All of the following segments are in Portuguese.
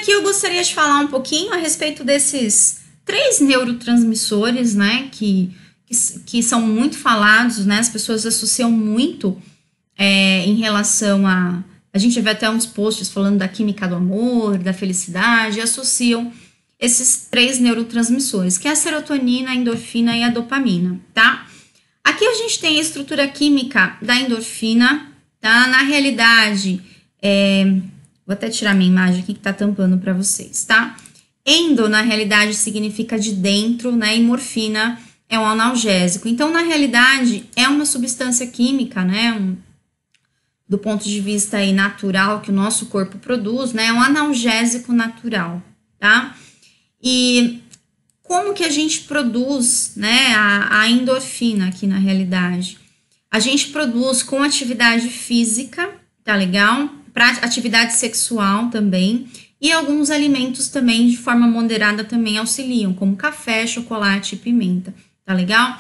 aqui eu gostaria de falar um pouquinho a respeito desses 3 neurotransmissores, né, que são muito falados, né, as pessoas associam muito em relação a gente vê até uns posts falando da química do amor, da felicidade, e associam esses 3 neurotransmissores, que é a serotonina, a endorfina e a dopamina, tá? Aqui a gente tem a estrutura química da endorfina, tá? Na realidade, vou até tirar minha imagem aqui que tá tampando para vocês, tá? Endo, na realidade, significa de dentro, né? E morfina é um analgésico. Então, na realidade, é uma substância química, né? Do ponto de vista aí natural que o nosso corpo produz, né? É um analgésico natural, tá? E como que a gente produz, né? A endorfina aqui na realidade? A gente produz com atividade física, tá legal? Para atividade sexual também. E alguns alimentos também, de forma moderada, também auxiliam, como café, chocolate e pimenta, tá legal?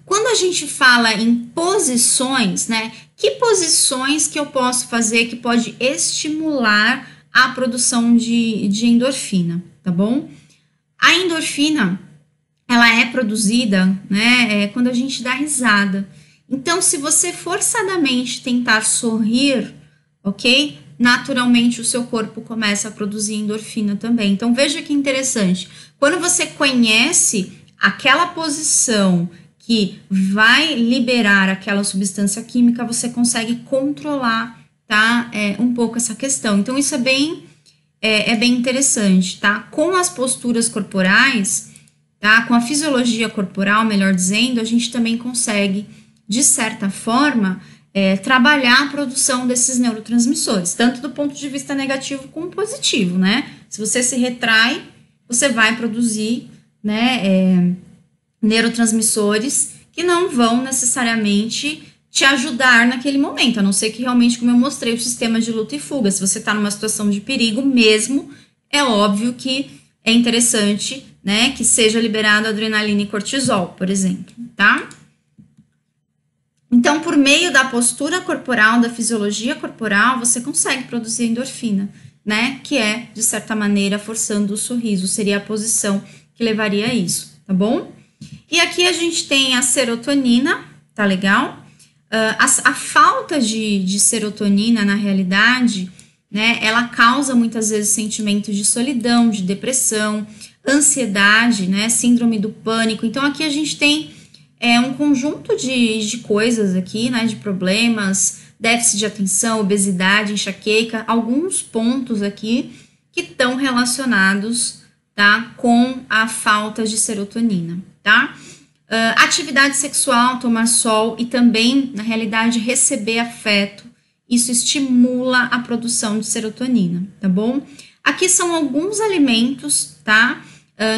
Quando a gente fala em posições, né? Que posições que eu posso fazer que pode estimular a produção de endorfina, tá bom? A endorfina, ela é produzida, né? Quando a gente dá risada. Então, se você forçadamente tentar sorrir, ok? Naturalmente o seu corpo começa a produzir endorfina também. Então, veja que interessante. Quando você conhece aquela posição que vai liberar aquela substância química, você consegue controlar, tá? Um pouco essa questão. Então, isso é bem interessante, tá? Com as posturas corporais, tá? Com a fisiologia corporal, melhor dizendo, a gente também consegue, de certa forma, trabalhar a produção desses neurotransmissores, tanto do ponto de vista negativo como positivo, né? Se você se retrai, você vai produzir, né, neurotransmissores que não vão necessariamente te ajudar naquele momento, a não ser que realmente, como eu mostrei, o sistema de luta e fuga. Se você está numa situação de perigo mesmo, é óbvio que é interessante, né, que seja liberado adrenalina e cortisol, por exemplo, tá? Então, por meio da postura corporal, da fisiologia corporal, você consegue produzir endorfina, né, que é, de certa maneira, forçando o sorriso, seria a posição que levaria a isso, tá bom? E aqui a gente tem a serotonina, tá legal? A falta de serotonina, na realidade, né, ela causa muitas vezes sentimento de solidão, de depressão, ansiedade, né, síndrome do pânico. Então, aqui a gente tem um conjunto de coisas aqui, né, de problemas, déficit de atenção, obesidade, enxaqueca, alguns pontos aqui que estão relacionados, tá, com a falta de serotonina, tá? Atividade sexual, tomar sol e também, na realidade, receber afeto. Isso estimula a produção de serotonina, tá bom? Aqui são alguns alimentos, tá?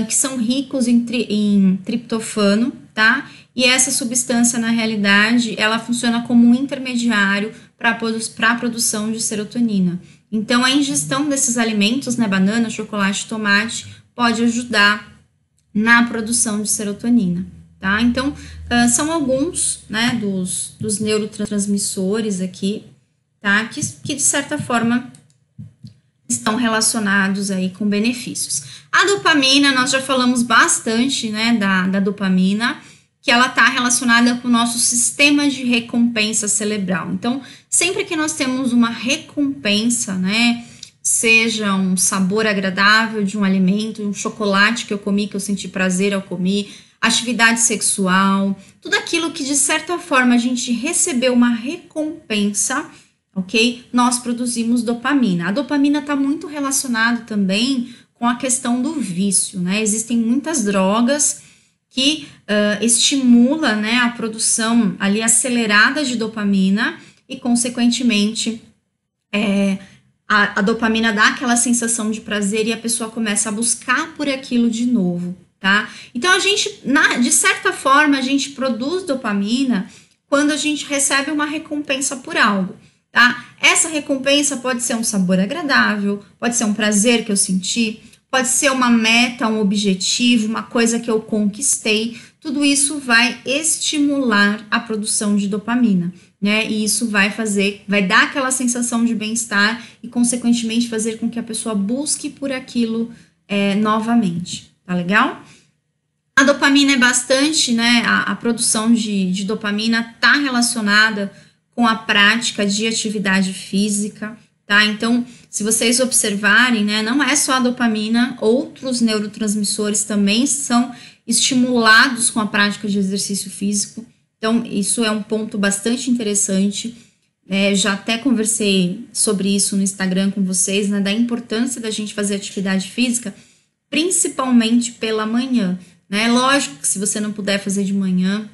Que são ricos em triptofano, tá? E essa substância, na realidade, ela funciona como um intermediário para a produção de serotonina. Então, a ingestão desses alimentos, né, banana, chocolate, tomate, pode ajudar na produção de serotonina, tá? Então, são alguns, né, dos neurotransmissores aqui, tá? Que de certa forma estão relacionados aí com benefícios. A dopamina, nós já falamos bastante, né, da dopamina, que ela está relacionada com o nosso sistema de recompensa cerebral. Então, sempre que nós temos uma recompensa, né, seja um sabor agradável de um alimento, um chocolate que eu comi, que eu senti prazer ao comer, atividade sexual, tudo aquilo que de certa forma a gente recebeu uma recompensa, ok? Nós produzimos dopamina. A dopamina está muito relacionada também com a questão do vício, né? Existem muitas drogas que estimula, né, a produção ali acelerada de dopamina e, consequentemente, a dopamina dá aquela sensação de prazer e a pessoa começa a buscar por aquilo de novo, tá? Então, a gente, de certa forma, a gente produz dopamina quando a gente recebe uma recompensa por algo, tá? Essa recompensa pode ser um sabor agradável, pode ser um prazer que eu senti, pode ser uma meta, um objetivo, uma coisa que eu conquistei. tudo isso vai estimular a produção de dopamina, né? E isso vai dar aquela sensação de bem-estar e, consequentemente, fazer com que a pessoa busque por aquilo novamente, tá legal? A dopamina é bastante, né? A produção de dopamina está relacionada com a prática de atividade física, tá? Então, se vocês observarem, né, não é só a dopamina, outros neurotransmissores também são estimulados com a prática de exercício físico. Então, isso é um ponto bastante interessante. Já até conversei sobre isso no Instagram com vocês, né, da importância da gente fazer atividade física, principalmente pela manhã, né? Lógico que se você não puder fazer de manhã,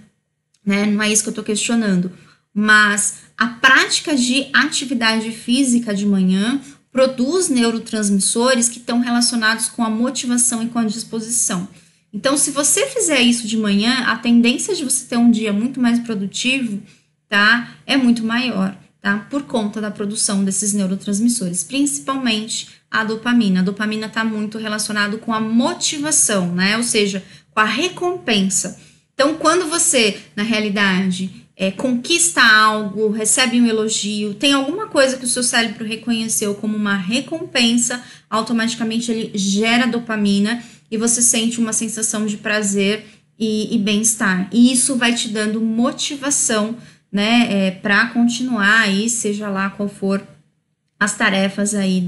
né, não é isso que eu tô questionando, mas a prática de atividade física de manhã produz neurotransmissores que estão relacionados com a motivação e com a disposição. Então, se você fizer isso de manhã, a tendência de você ter um dia muito mais produtivo, tá, é muito maior, tá, por conta da produção desses neurotransmissores, principalmente a dopamina. A dopamina está muito relacionado com a motivação, né, ou seja, com a recompensa. Então, quando você, na realidade, conquista algo, recebe um elogio, tem alguma coisa que o seu cérebro reconheceu como uma recompensa, automaticamente ele gera dopamina e você sente uma sensação de prazer e bem-estar. E isso vai te dando motivação, né, para continuar aí, seja lá qual for as tarefas aí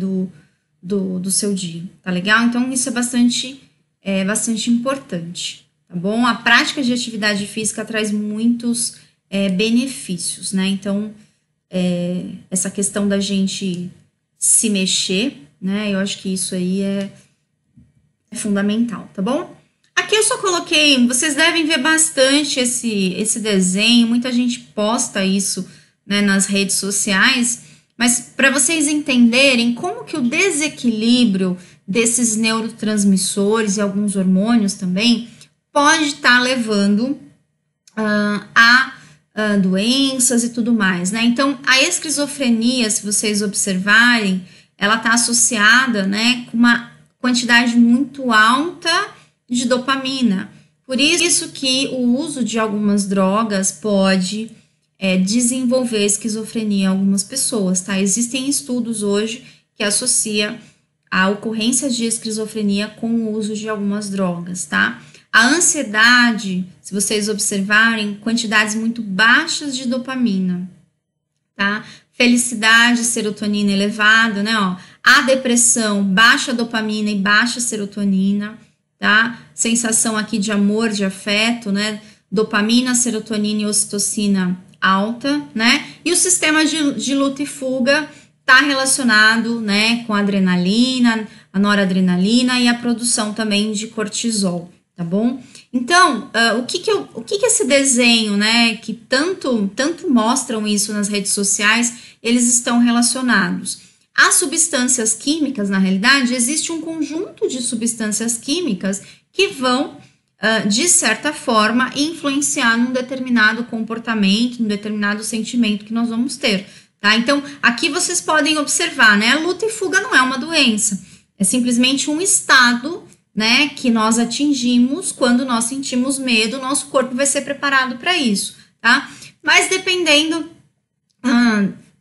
do seu dia, tá legal? Então, isso é bastante importante, tá bom? A prática de atividade física traz muitos benefícios, né? Então, essa questão da gente se mexer, né? Eu acho que isso aí é fundamental, tá bom? Aqui eu só coloquei, vocês devem ver bastante esse desenho, muita gente posta isso, né, nas redes sociais, mas para vocês entenderem como que o desequilíbrio desses neurotransmissores e alguns hormônios também pode estar levando a doenças e tudo mais, né? Então, a esquizofrenia, se vocês observarem, ela está associada, né, com uma quantidade muito alta de dopamina. Por isso que o uso de algumas drogas pode desenvolver esquizofrenia em algumas pessoas, tá? Existem estudos hoje que associam a ocorrência de esquizofrenia com o uso de algumas drogas, tá? A ansiedade, se vocês observarem, quantidades muito baixas de dopamina, tá? Felicidade, serotonina elevada, né? Ó, a depressão, baixa dopamina e baixa serotonina, tá? Sensação aqui de amor, de afeto, né? Dopamina, serotonina e ocitocina alta, né? E o sistema de luta e fuga está relacionado, né, com a adrenalina, a noradrenalina e a produção também de cortisol, tá bom? Então, o que esse desenho, né, que tanto mostram isso nas redes sociais, eles estão relacionados. As substâncias químicas, na realidade, existe um conjunto de substâncias químicas que vão, de certa forma, influenciar num determinado comportamento, num determinado sentimento que nós vamos ter, tá? Então, aqui vocês podem observar, né, a luta e fuga não é uma doença, é simplesmente um estado, né, que nós atingimos quando nós sentimos medo, nosso corpo vai ser preparado para isso, tá? Mas dependendo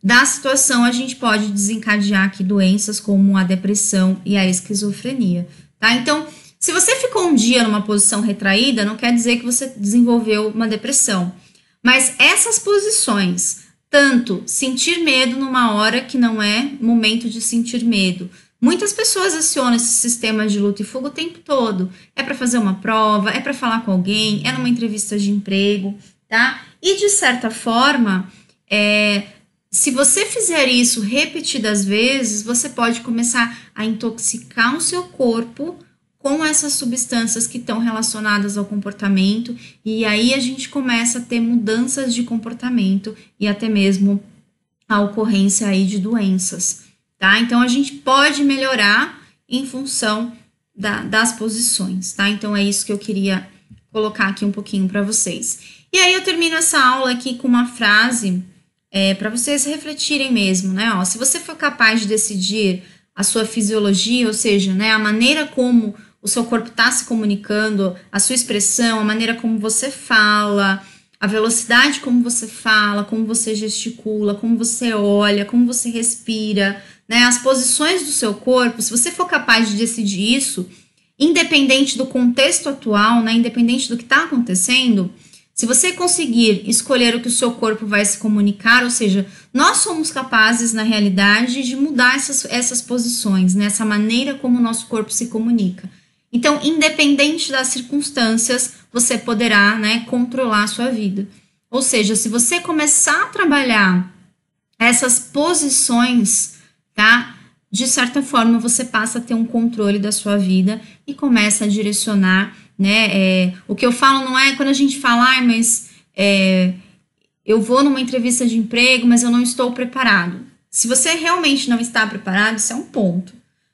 da situação, a gente pode desencadear aqui doenças como a depressão e a esquizofrenia, tá? Então, se você ficou um dia numa posição retraída, não quer dizer que você desenvolveu uma depressão, mas essas posições, tanto sentir medo numa hora que não é momento de sentir medo, muitas pessoas acionam esse sistema de luta e fuga o tempo todo. É para fazer uma prova, é para falar com alguém, é numa entrevista de emprego, tá? E de certa forma, se você fizer isso repetidas vezes, você pode começar a intoxicar o seu corpo com essas substâncias que estão relacionadas ao comportamento, e aí a gente começa a ter mudanças de comportamento e até mesmo a ocorrência aí de doenças. Tá? Então, a gente pode melhorar em função das posições, tá? Então, é isso que eu queria colocar aqui um pouquinho para vocês. E aí, eu termino essa aula aqui com uma frase para vocês refletirem mesmo, né? Ó, se você for capaz de decidir a sua fisiologia, ou seja, né, a maneira como o seu corpo está se comunicando, a sua expressão, a maneira como você fala, a velocidade como você fala, como você gesticula, como você olha, como você respira, né? As posições do seu corpo, se você for capaz de decidir isso, independente do contexto atual, né? Independente do que está acontecendo, se você conseguir escolher o que o seu corpo vai se comunicar, ou seja, nós somos capazes, na realidade, de mudar essas posições, né? Essa maneira como o nosso corpo se comunica. Então, independente das circunstâncias, você poderá, né, controlar a sua vida. Ou seja, se você começar a trabalhar essas posições, tá? De certa forma, você passa a ter um controle da sua vida e começa a direcionar, né? O que eu falo não é quando a gente fala, mas eu vou numa entrevista de emprego, mas eu não estou preparado. Se você realmente não está preparado, isso é um ponto.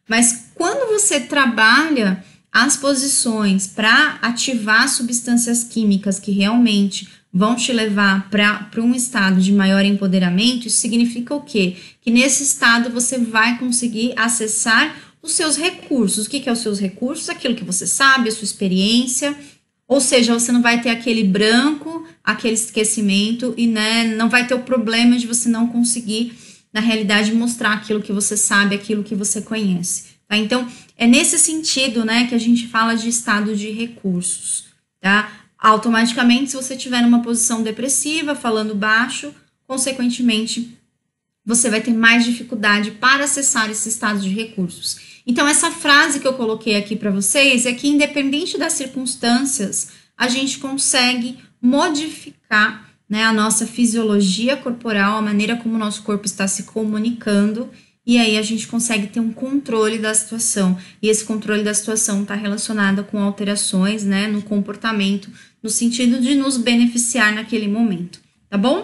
Mas quando você trabalha as posições para ativar substâncias químicas que realmente vão te levar para um estado de maior empoderamento, isso significa o quê? Que nesse estado você vai conseguir acessar os seus recursos. O que é os seus recursos? Aquilo que você sabe, a sua experiência. Ou seja, você não vai ter aquele branco, aquele esquecimento e, né, não vai ter o problema de você não conseguir, na realidade, mostrar aquilo que você sabe, aquilo que você conhece. Tá? Então, é nesse sentido, né, que a gente fala de estado de recursos, tá? Automaticamente, se você estiver numa posição depressiva, falando baixo, consequentemente, você vai ter mais dificuldade para acessar esse estado de recursos. Então, essa frase que eu coloquei aqui para vocês é que, independente das circunstâncias, a gente consegue modificar, né, a nossa fisiologia corporal, a maneira como o nosso corpo está se comunicando, e aí a gente consegue ter um controle da situação. E esse controle da situação está relacionado com alterações, né, no comportamento, no sentido de nos beneficiar naquele momento, tá bom?